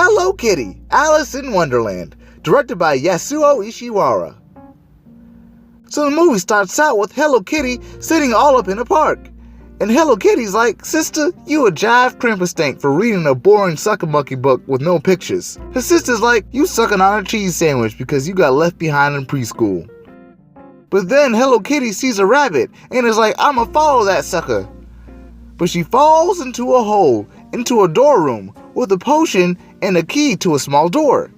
Hello Kitty, Alice in Wonderland, directed by Yasuo Ishiwara. So the movie starts out with Hello Kitty sitting all up in a park. And Hello Kitty's like, "Sister, you a jive crimperstank for reading a boring sucker-monkey book with no pictures." Her sister's like, "You sucking on a cheese sandwich because you got left behind in preschool." But then Hello Kitty sees a rabbit and is like, "I'ma follow that sucker." But she falls into a hole, into a door room, with a potion and a key to a small door.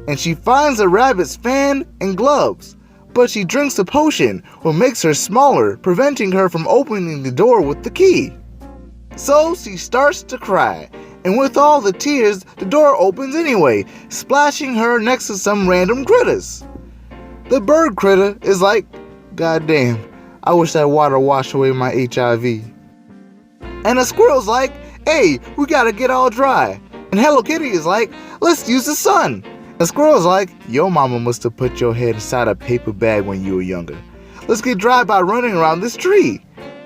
And she finds the rabbit's fan and gloves. But she drinks the potion, which makes her smaller, preventing her from opening the door with the key. So she starts to cry, and with all the tears, the door opens anyway, splashing her next to some random critters. The bird critter is like, "God damn, I wish that water washed away my HIV." And the squirrel's like, "Hey, we gotta get all dry." And Hello Kitty is like, "Let's use the sun." The squirrel's like, "Your mama must have put your head inside a paper bag when you were younger. Let's get dry by running around this tree."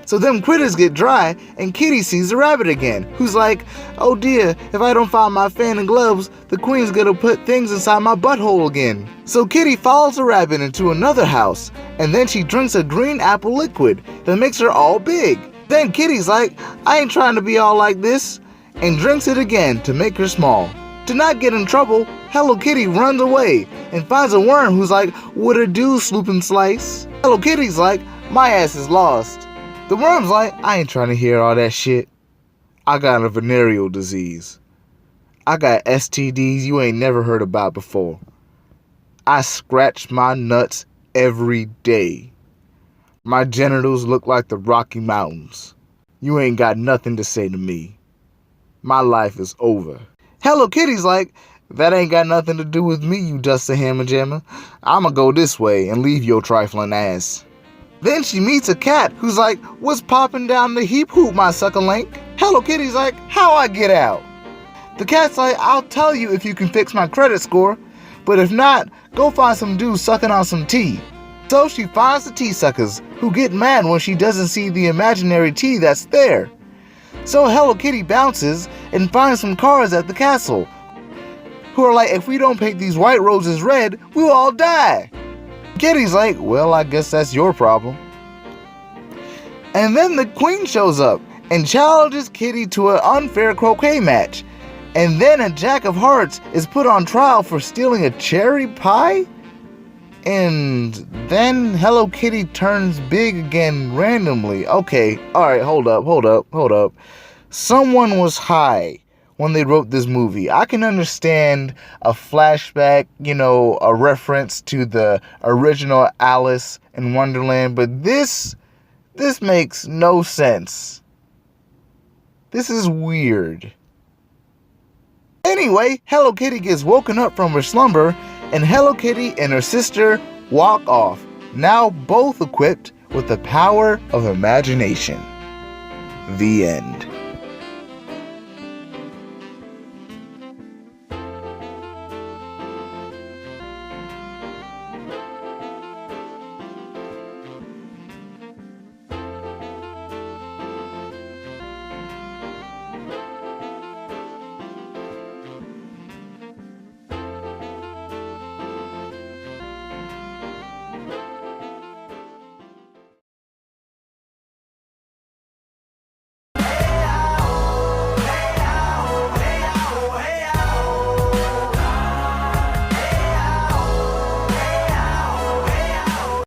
So them critters get dry, and Kitty sees the rabbit again, who's like, "Oh dear, if I don't find my fan and gloves, the queen's gonna put things inside my butthole again." So Kitty follows the rabbit into another house, and then she drinks a green apple liquid that makes her all big. Then Kitty's like, "I ain't trying to be all like this," and drinks it again to make her small. To not get in trouble, Hello Kitty runs away and finds a worm who's like, "What a do, Sloop and Slice?" Hello Kitty's like, "My ass is lost." The worm's like, "I ain't trying to hear all that shit. I got a venereal disease. I got STDs you ain't never heard about before. I scratch my nuts every day. My genitals look like the Rocky Mountains. You ain't got nothing to say to me. My life is over." Hello Kitty's like, "That ain't got nothing to do with me, you dusty hammer jammer. I'ma go this way and leave your trifling ass." Then she meets a cat who's like, "What's popping down the heap hoop, my sucker link?" Hello Kitty's like, "How I get out?" The cat's like, "I'll tell you if you can fix my credit score, but if not, go find some dude sucking on some tea." So she finds the tea suckers, who get mad when she doesn't see the imaginary tea that's there. So Hello Kitty bounces and finds some cars at the castle, who are like, "If we don't paint these white roses red, we'll all die." Kitty's like, "Well, I guess that's your problem." And then the queen shows up and challenges Kitty to an unfair croquet match. And then a Jack of Hearts is put on trial for stealing a cherry pie. And then Hello Kitty turns big again randomly. Okay, alright, hold up. Someone was high when they wrote this movie. I can understand a flashback, a reference to the original Alice in Wonderland, but this makes no sense. This is weird. Anyway, Hello Kitty gets woken up from her slumber, and Hello Kitty and her sister walk off, now both equipped with the power of imagination. The end.